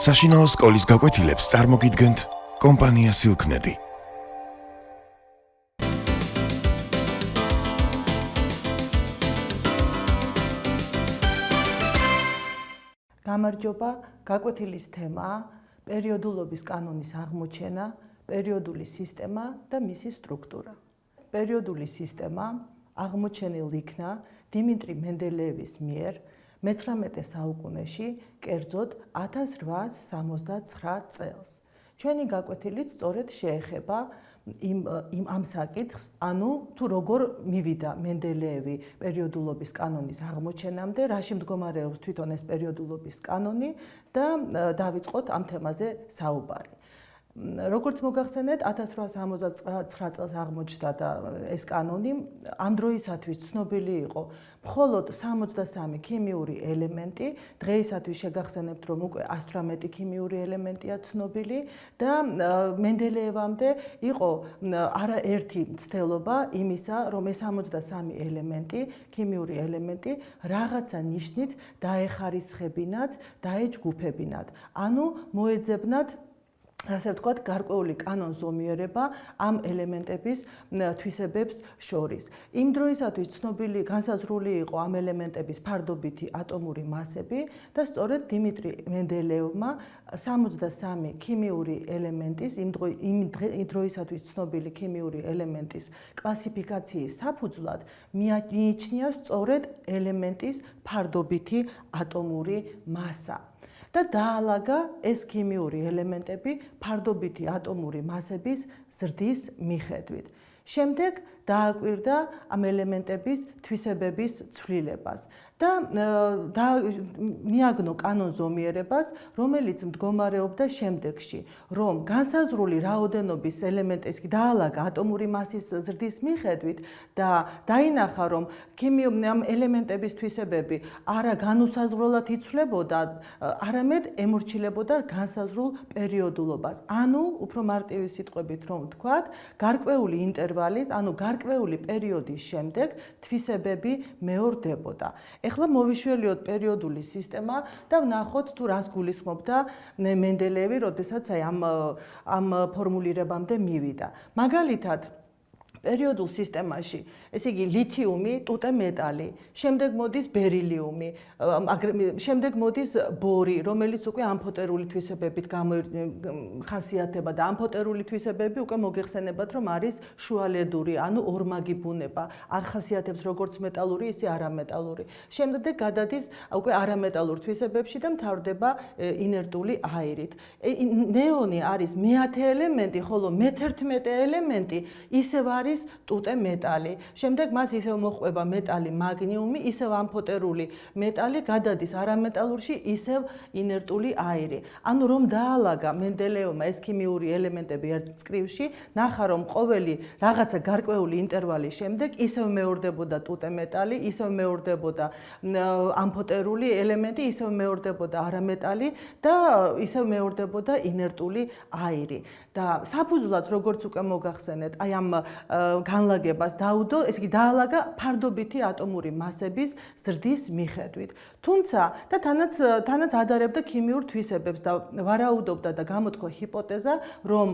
საშინაო სკოლის გაკვეთილებს წარმოგიდგენთ კომპანია სილქნედი. გამარჯობა, გაკვეთილის თემაა პერიოდულობის კანონის აღმოჩენა, პერიოდული სისტემა და მისი სტრუქტურა. პერიოდული სისტემა აღმოჩენილ იქნა დიმიტრი მენდელეევის მიერ 19 საუკუნეში, კერძოდ 1869 წელს. ჩვენი გაკვეთილიც სწორედ შეეხება ამ საკითხს, ანუ თუ როგორ მივიდა მენდელეევი პერიოდულობის კანონის აღმოჩენამდე, რაში მდგომარეობს თვითონ ეს პერიოდულობის კანონი და დავიწყოთ ამ თემაზე საუბარი. როგორც მოგახსენეთ, 1869 წელს აღმოჩნდა და ეს კანონი ამ დროისათვის ცნობილი იყო მხოლოდ 63 ქიმიური ელემენტი, დღეისათვის შეგახსენებთ, რომ უკვე 118 ქიმიური ელემენტია ცნობილი და მენდელეევამდე იყო არაერთი მცდელობა იმისა, რომ ეს 63 ელემენტი, ქიმიური ელემენტი რაღაცა ნიშნით დაეხარისხებინათ, დაეჯგუფებინათ, ანუ მოეძებნათ ასე ვთქვათ, გარკვეული კანონზომიერება ამ ელემენტების თვისებებს შორის. იმ დროისათვის ცნობილი განსაზღვრული იყო ამ ელემენტების ფარდობითი ატომური მასები და სწორედ დიმიტრი მენდელეევმა 63 ქიმიური ელემენტის, იმ დროისათვის ცნობილი ქიმიური ელემენტის კლასიფიკაციის საფუძვლად მიიჩნია სწორედ ელემენტის ფარდობითი ატომური მასა. და დაალაგა ეს ქიმიური ელემენტები ფარდობითი ატომური მასების ზრდის მიხედვით. შემდეგ დააკვირდა ამ ელემენტების თვისებების ცვლილებას და მიაგნო კანონზომიერებას, რომელიც მდგომარეობდა შემდეგში, რომ განსაზღვრული რაოდენობის ელემენტის დაალაგა ატომური მასის ზრდის მიხედვით და დაინახა, რომ ამ ელემენტების თვისებები არა განუსაზღვრელად იცვლებოდა, არამედ ემორჩილებოდა განსაზღვრულ პერიოდულობას. ანუ, უფრო მარტივი სიტყვებით რომ ვთქვათ, გარკვეული ინტერვალის, ანუ გარკვეული პერიოდის შემდეგ თვისებები მეორდებოდა. ეხლა მოვიშველიოთ პერიოდული სისტემა და ვნახოთ თუ რას გულისხმობდა მენდელეევი, როდესაც ამ ფორმულირებამდე მივიდა. მაგალითად, პერიოდულ სისტემაში, ესე იგი ლითიუმი, ტუტე მეტალი, შემდეგ მოდის ბერილიუმი, შემდეგ მოდის ბორი, რომელიც უკვე ამფოტერული თვისებებით ხასიათდება და ამფოტერული თვისებები უკვე მოგეხსენებათ, რომ არის შუალედური, ანუ ორმაგი ბუნება, ახასიათებს როგორც მეტალური, ისე არამეტალური. შემდეგ გადადის უკვე არამეტალურ თვისებებში და მთავრდება ინერტული აირით. ნეონი არის მე-10 ელემენტი, ხოლო მე-11 ელემენტი ისევ არის ტუტე მეტალი. შემდეგ მას ისევ მოჰყვება მეტალი მაგნიუმი, ისევ ამფოტერული მეტალი, გადადის არამეტალურში, ისევ ინერტული აირი. ანუ რომ დაალაგა მენდელეევმა ეს ქიმიური ელემენტები ერთ მწკრივში, ნახა რომ ყოველი რაღაცა გარკვეული ინტერვალის შემდეგ ისევ მეორდებოდა ტუტე მეტალი, ისევ მეორდებოდა ამფოტერული ელემენტი, ისევ მეორდებოდა არამეტალი და ისევ მეორდებოდა ინერტული აირი. და საფუძვლად, როგორც უკვე მოგახსენეთ, აი ამ განლაგებას დაუდო, ესე იგი დაალაგა ფარდობითი ატომური მასების ზრდის მიხედვით. თუმცა და თანაც ადარებდა ქიმიურ თვისებებს და ვარაუდობდა და გამოთქვა ჰიპოთეზა, რომ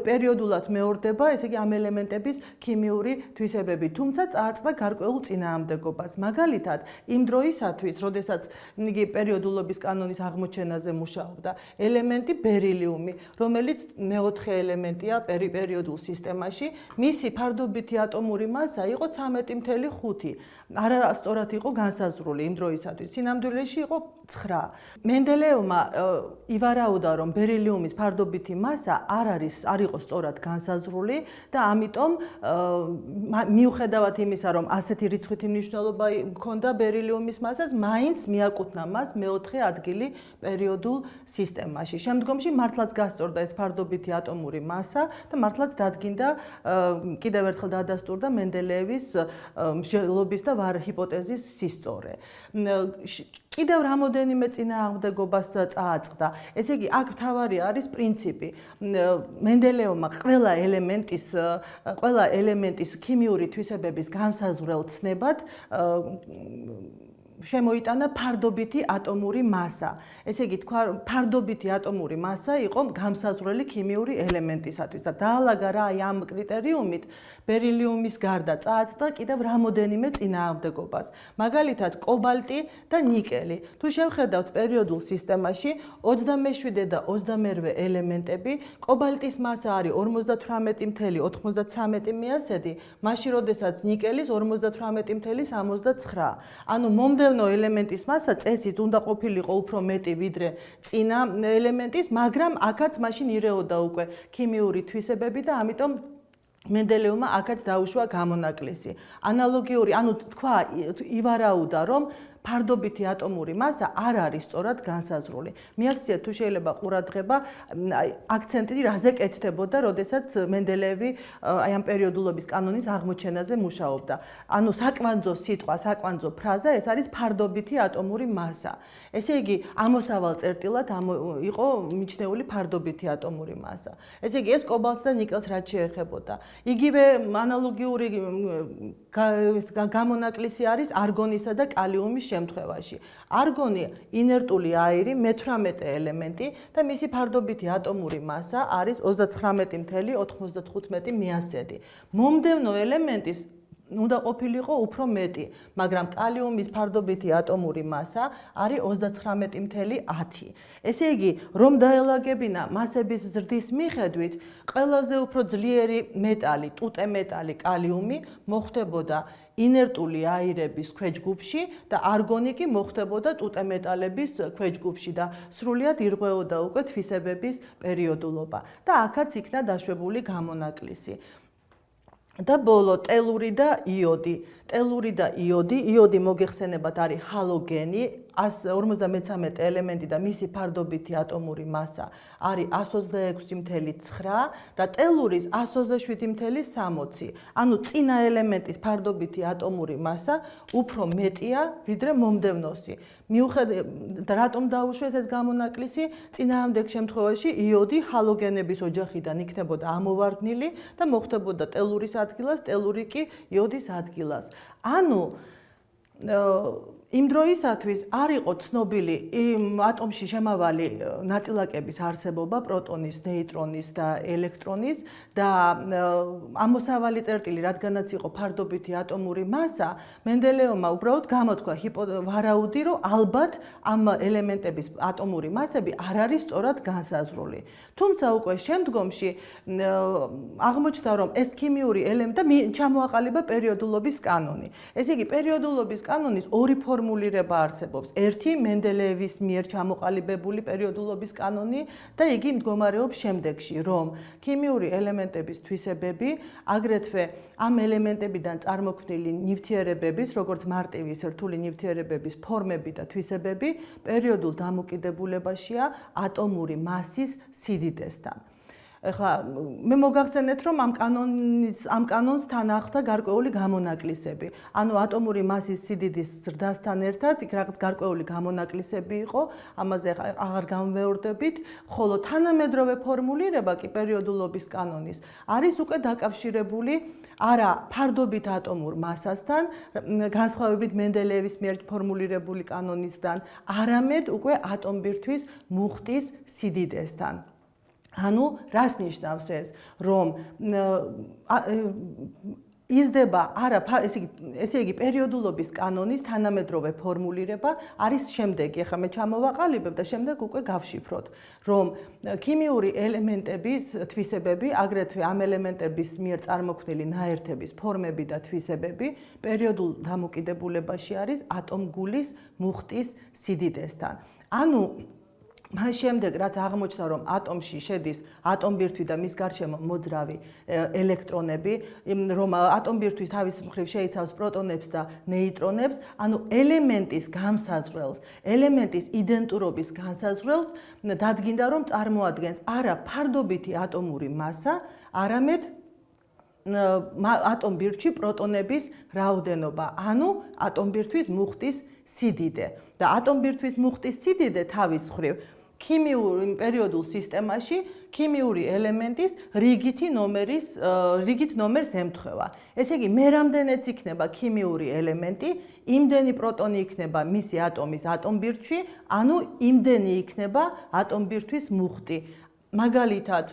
პერიოდულად მეორდება, ესე იგი ამ ელემენტების ქიმიური თვისებები, თუმცა წააწყდა გარკვეულ წინააღმდეგობას. მაგალითად, იმ დროისათვის, როდესაც იგი პერიოდულობის კანონის აღმოჩენაზე მუშაობდა, ელემენტი ბერილიუმი, რომელიც მეოთხე ელემენტია პერიოდულ სისტემაში, მისი ფარდობითი ატომური მასა იყო 13.5. არასწორად იყო განსაზღვრული იმ დროისათვის. სინამდვილეში იყო 9. მენდელეევმა ივარაუდა, რომ ბერილიუმის ფარდობითი მასა არ იყო სწორად განსაზღვრული და ამიტომ მიუხედავად იმისა, რომ ასეთი რიცხვითი მნიშვნელობა ჰქონდა ბერილიუმის მასას, მაინც მიაკუთვნა მას მეოთხე ადგილი პერიოდულ სისტემაში. შემდგომში მართლაც გასწორდა ეს ფარდობითი ატომური მასა და მართლაც დადგინდა კიდევ ერთხელ დადასტურდა მენდელეევის მსჯელობის და ჰიპოთეზის სისწორე. კიდევ რამოდენიმე წინააღმდეგობას წააწყდა. ესე იგი, აქ მთავარი არის პრინციპი. მენდელეევმა ყველა ელემენტის ქიმიური თვისებების განსაზღვრელ ცნებად შემოიტანა ფარდობითი ატომური მასა. ესე იგი, თქვა, ფარდობითი ატომური მასა იყო გამსაზღვრელი ქიმიური ელემენტისათვის და დაალაგა რა აი ამ კრიტერიუმით ბერილიუმის გარდა წააწყდა კიდევ რამოდენიმე წინააღმდეგობას. მაგალითად, კობალტი და ნიკელი. თუ შევხედავთ პერიოდულ სისტემაში 27 და 28 ელემენტები, კობალტის მასა არის 58,93 მიასედი, მაშინ როდესაც ნიკელის 58,79. ანუ მომდევნო ელემენტის მასა წესით უნდა ყოფილიყო უფრო მეტი ვიდრე წინა ელემენტის, მაგრამ აქაც მაშინ ირეოდა უკვე ქიმიური თვისებები და ამიტომ მენდელეევმა აქაც დაუშვა გამონაკლისი. ანალოგიური, ანუ თქვა, ივარაუდა, რომ ფარდობითი ატომური მასა არ არის სწორად განსაზღვრული. მიაქციეთ თუ შეიძლება ყურადღება, აქცენტი რაზე კეთდებოდა, როდესაც მენდელეევი აი ამ პერიოდულობის კანონის აღმოჩენაზე მუშაობდა. ანუ საკვანძო სიტყვა, საკვანძო ფრაზა ეს არის ფარდობითი ატომური მასა. ესე იგი, ამოსავალ წერტილად იყო მიჩნეული ფარდობითი ატომური მასა. ესე იგი, ეს კობალტს და ნიკელს რაც შეეხებოდა. იგივე ანალოგიური გამონაკლისი არის არგონისა და კალიუმის შემთხვევაში. არგონი ინერტული აირი, მე-18 ელემენტი და მისი ფარდობითი ატომური მასა არის 29,95 მიასედი. მომდევნო ელემენტის უნდა ყოფილიყო უფრო მეტი, მაგრამ კალიუმის ფარდობითი ატომური მასა არის 39,10. ესე იგი, რომ დაელაგებინა მასების ზრდის მიხედვით, ყველაზე უფრო ძლიერი მეტალი, ტუტე მეტალი კალიუმი მოხვდებოდა ინერტული აირების ქვეჯგუფში და არგონი კი მოხვდებოდა ტუტე მეტალების ქვეჯგუფში და სრულიად ირღვეოდა უკვე თვისებების პერიოდულობა და აქაც იქნა დაშვებული გამონაკლისი. და ბოლო ტელური და იოდი. ტელური და იოდი, იოდი მოგეხსენებათ არის ჰალოგენი, 153 ელემენტი და მისი ფარდობითი ატომური მასა არის 126,9 და ტელურის 127,60. ანუ წინა ელემენტის ფარდობითი ატომური მასა უფრო მეტია ვიდრე მომდევნოსი. მიუხედავად რატომ დაუშვეს ეს გამონაკლისი, წინააღმდეგ შემთხვევაში იოდი ჰალოგენების ოჯახიდან იქნებოდა ამოვარდნილი და მოხვდებოდა ტელურის ადგილას, ტელური კი იოდის ადგილას. ანუ იმ დროისათვის არ იყო ცნობილი იმ ატომში შემავალი ნაწილაკების არსებობა, პროტონის, ნეიტრონის და ელექტრონის და ამოსავალი წერტილი, რადგანაც იყო ფარდობითი ატომური მასა, მენდელეევმა უბრალოდ გამოთქვა ვარაუდი, რომ ალბათ ამ ელემენტების ატომური მასები არ არის სწორად განსაზღვრული. თუმცა უკვე შემდგომში აღმოჩნდა, რომ ეს ქიმიური ელემენტი და ჩამოაყალიბა პერიოდულობის კანონი. ესე იგი, პერიოდულობის კანონის ორი ფორმულირება არსებობს. ერთი მენდელეევის მიერ ჩამოყალიბებული პერიოდულობის კანონი და იგი მდგომარეობს შემდეგში, რომ ქიმიური ელემენტების თვისებები, აგრეთვე ამ ელემენტებიდან წარმოქმნილი ნივთიერებების, როგორც მარტივი რთული ნივთიერებების ფორმები და თვისებები, პერიოდულ დამოკიდებულებაშია ატომური მასის სიდიდესთან. ეხლა მე მოგახსენეთ, რომ ამ კანონს თან ახლდა გარკვეული გამონაკლისები. ანუ ატომური მასის სიდიდის ზრდასთან ერთად იქ რაღაც გარკვეული გამონაკლისები იყო, ამაზე აღარ გამვეორდებით, ხოლო თანამედროვე ფორმულირება კი პერიოდულობის კანონის არის უკვე დაკავშირებული არა ფარდობით ატომურ მასასთან, განსხვავებით მენდელეევის მიერ ფორმულირებული კანონისგან, არამედ უკვე ატომბირთვის მუხტის სიდიდესთან. ანუ რას ნიშნავს ეს, რომ იზრდება არა ესე იგი პერიოდულობის კანონის თანამედროვე ფორმულირება არის შემდეგი. ახლა მე ჩამოვაყალიბებ და შემდეგ უკვე გავშიფროთ, რომ ქიმიური ელემენტების თვისებები, აგრეთვე ამ ელემენტების მიერ წარმოქმნილი ნაერთების ფორმები და თვისებები პერიოდულ დამოკიდებულებაში არის ატომგულის მუხტის სიდიდესთან. ანუ მას შემდეგ, რაც აღმოჩნდა, რომ ატომში შედის ატომბირთვი და მის გარშემო მოძრავი ელექტრონები, რომ ატომბირთვი თავის მხრივ შეიცავს პროტონებს და ნეიტრონებს, ანუ ელემენტის განსაზღვრელს, ელემენტის იდენტურობის განსაზღვრელს დადგინდა, რომ წარმოადგენს არა ფარდობითი ატომური მასა, არამედ ატომბირთვში პროტონების რაოდენობა, ანუ ატომბირთვის მუხტის სიდიდე. და ატომბირთვის მუხტის სიდიდე თავის მხრივ ქიმიური პერიოდულ სისტემაში ქიმიური ელემენტის რიგით ნომერს ემთხვევა. ესე იგი, მე რამდენიც იქნება ქიმიური ელემენტი, იმდენი პროტონი იქნება მისი ატომის ატომბირთვში, ანუ იმდენი იქნება ატომბირთვის მუხტი. მაგალითად,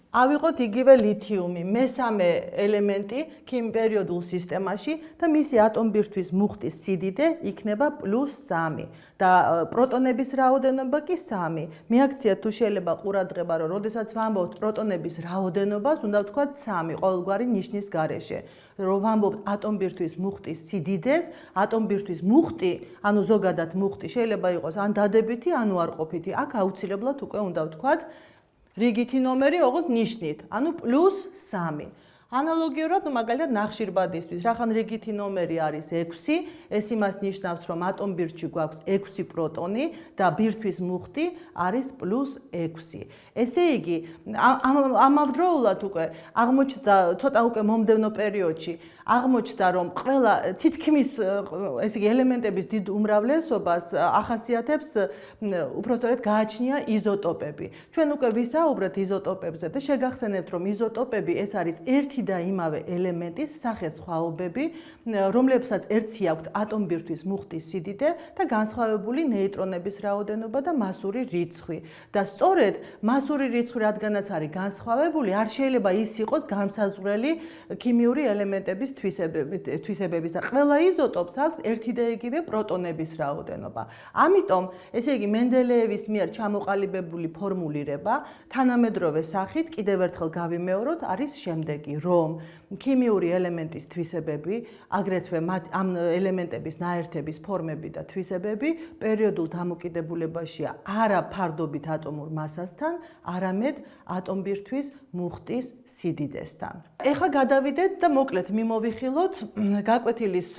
ავიღოთ იგივე ლითიუმი, მესამე ელემენტი პერიოდულ სისტემაში და მისი ატომბირთვის მუხტის სიდიდე იქნება +3 და პროტონების რაოდენობა კი 3. მეაქციათ თუ შეიძლება ყურადღება, რომ როდესაც ვამბობთ პროტონების რაოდენობას, უნდა ვთქვათ 3 ყოველგვარი ნიშნის გარეშე. რომ ვამბობთ ატომბირთვის მუხტის სიდიდეს, ატომბირთვის მუხტი, ანუ ზოგადად მუხტი შეიძლება იყოს ან დადებითი, ანუ არ ყოფითი. აქ აუცილებლად უკვე უნდა ვთქვათ რიგითი ნომერი, ოღონდ ნიშნით, ანუ +3. ანალოგიურად, მაგალითად ნახშირბადისთვის, რახან რიგითი ნომერი არის 6, ეს იმას ნიშნავს, რომ ატომბირთში გვაქვს 6 პროტონი და ბირთვის მუხტი არის +6. ესე იგი, ამავდროულად უკვე აღმოჩნდა, ცოტა უკვე მომდევნო პერიოდში, აღმოჩნდა, რომ ყველა თითქმის ესე იგი ელემენტების დიდ უმრავლესობას ახასიათებს უпростоრად გააჩნია იზოტოპები. ჩვენ უკვე ვისაუბრეთ იზოტოპებზე და შეგახსენებთ, რომ იზოტოპები ეს არის ერთი და იმავე ელემენტის სახესხვაობები, რომლებსაც ერთსი აქვთ ატომბირთვის მუხტის სიდიდე და განსხვავებული ნეიტრონების რაოდენობა და მასური რიცხვი. და სწორედ მასური რიცხვი, რადგანაც არის განსხვავებული, არ შეიძლება ის იყოს განსაზღვრელი ქიმიური ელემენტების თვისებების და ყველა იზოტოპს აქვს ერთი და იგივე პროტონების რაოდენობა. ამიტომ, ესე იგი, მენდელეევის მიერ ჩამოყალიბებული ფორმულირება თანამედროვე სახით კიდევ ერთხელ გავიმეოროთ, არის შემდეგი, რომ ქიმიური ელემენტის თვისებები, აგრეთვე ამ ელემენტების ნაერთების ფორმები და თვისებები პერიოდულ დამოკიდებულებაშია არა ფარდობით ატომურ მასასთან, არამედ ატომბირთვის მუხტის სიდიდესთან. ეხლა გადავიდეთ და მოკლედ მიმოვიხილოთ გაკვეთილის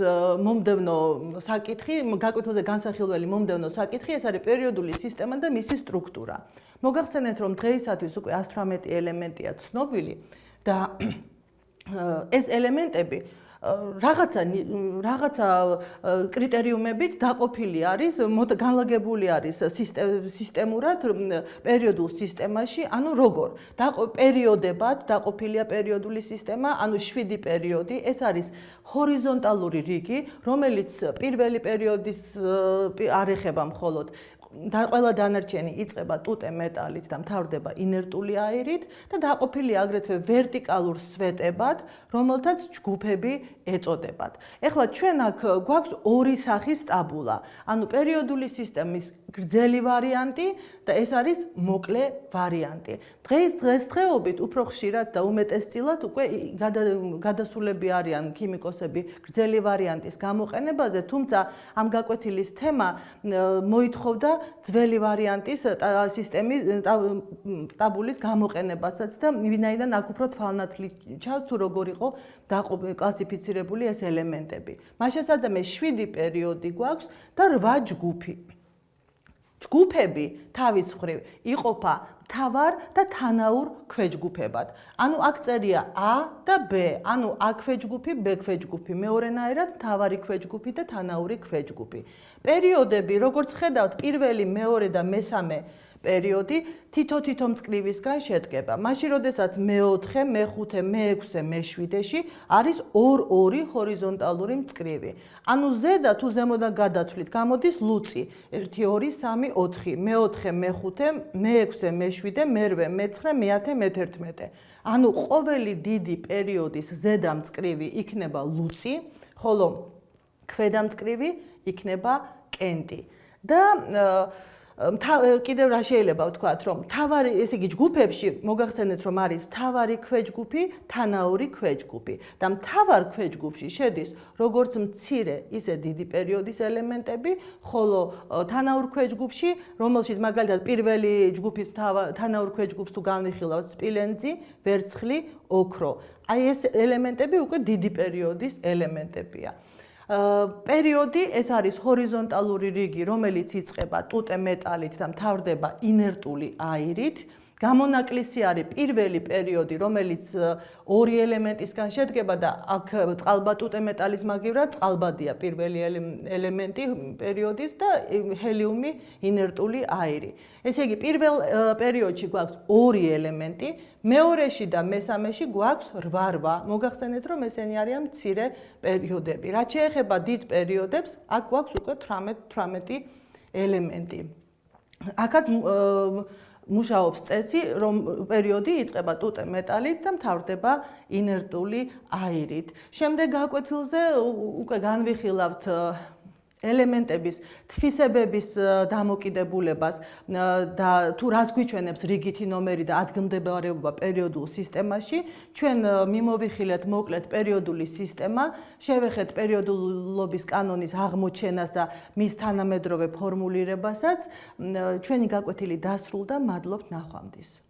მომდევნო საკითხი, გაკვეთილზე განსახილველი მომდევნო საკითხი, ეს არის პერიოდული სისტემა და მისი სტრუქტურა. მოგახსენეთ, რომ დღეისათვის უკვე 118 ელემენტია ცნობილი და ეს ელემენტები რაღაცა კრიტერიუმებით დაყოფილი არის, განლაგებული არის სისტემურად პერიოდულ სისტემაში, ანუ როგორ? პერიოდებად დაყოფილია პერიოდული სისტემა, ანუ 7 პერიოდი, ეს არის ჰორიზონტალური რიგი, რომელიც პირველი პერიოდის არ ეხება მხოლოდ და ყველა დანარჩენი იწყება ტუტე მეტალით და მთავრდება ინერტული აირით და დაყოფილია აგრეთვე ვერტიკალურ სვეტებად, რომელთაც ჯგუფები ეწოდებათ. ეხლა ჩვენ აქ გვაქვს ორი სახის ტაბულა, ანუ პერიოდული სისტემის გრძელი ვარიანტი და ეს არის მოკლე ვარიანტი. დღესდღეობით უფრო ხშირად და უმეტესწილად უკვე გადასულები არიან ქიმიკოსები გრძელი ვარიანტის გამოყენებაზე, თუმცა ამ გაკვეთილის თემა მოითხოვდა ძველი ვარიანტის სისტემის ტაბულის გამოყენებასაც და ვინაიდან აქ უფრო თვალნათლი ჩანს თუ როგორ იყო კლასიფიცირებული ეს ელემენტები. მას შესაძლოა 7 პერიოდი გვაქვს და 8 ჯგუფი. ჯგუფები თავის მხრივ იყოფა მთავარ და თანაურ ქვეჯგუფებად. ანუ აქ წერია A და B, ანუ A ქვეჯგუფი, B ქვეჯგუფი, მეორენაირად მთავარი ქვეჯგუფი და თანაური ქვეჯგუფი. პერიოდები, როგორც ხედავთ, პირველი, მეორე და მესამე პერიოდი თითო მწკრივისგან შედგება. მაშინ, როდესაც მე-4, მე-5, მე-6, მე-7-ში არის 2 ჰორიზონტალური მწკრივი. ანუ ზედა თუ ზემოდან გადათვლით, გამოდის ლუწი 1, 2, 3, 4, მე-4, მე-5, მე-6, მე-7, მე-8, მე-9, მე-10, მე-11. ანუ ყოველი დიდი პერიოდის ზედა მწკრივი იქნება ლუწი, ხოლო ქვედა მწკრივი იქნება კენტი. და კიდევ რა შეიძლება ვთქვათ, რომ მთავარი, ესე იგი ჯგუფებში მოგახსენეთ, რომ არის მთავარი ქვეჯგუფი, თანაური ქვეჯგუფი და მთავარ ქვეჯგუფში შედის როგორც მცირე, ისე დიდი პერიოდის ელემენტები, ხოლო თანაურ ქვეჯგუფში, რომელშიც მაგალითად პირველი ჯგუფის თანაურ ქვეჯგუფს თუ განვიხილავთ სპილენძი, ვერცხლი, ოქრო. აი ეს ელემენტები უკვე დიდი პერიოდის ელემენტებია. პერიოდი ეს არის ჰორიზონტალური რიგი, რომელიც იწყება ტუტე მეტალით და მთავრდება ინერტული აირით გამონაკლისი არის პირველი პერიოდი, რომელიც ორი ელემენტისგან შედგება და აქ წყალბადუტე მეტალის მაგივრად წყალბადია პირველი ელემენტი პერიოდის და ჰელიუმი ინერტული აირი. ესე იგი, პირველ პერიოდში გვაქვს ორი ელემენტი, მეორეში და მესამეში გვაქვს 8. მოგახსენეთ, რომ ესენი არიან მცირე პერიოდები. რაც შეეხება დიდ პერიოდებს, აქ გვაქვს უკვე 18 ელემენტი. აქაც მუშაობს წესი, რომ პერიოდი იწყება ტუტე მეტალით და მთავრდება ინერტული აირით. შემდეგ გაკვეთილზე უკვე განვიხილავთ ელემენტების თვისებების დამოკიდებულებას და თუ რას გვიჩვენებს რიგითი ნომერი და ადგილმდებარეობა პერიოდულ სისტემაში, ჩვენ მიმოვიხილეთ მოკლედ პერიოდული სისტემა, შევეხეთ პერიოდულობის კანონის აღმოჩენას და მის თანამედროვე ფორმულირებასაც. ჩვენი გაკვეთილი დასრულდა, მადლობთ ნახვამდის.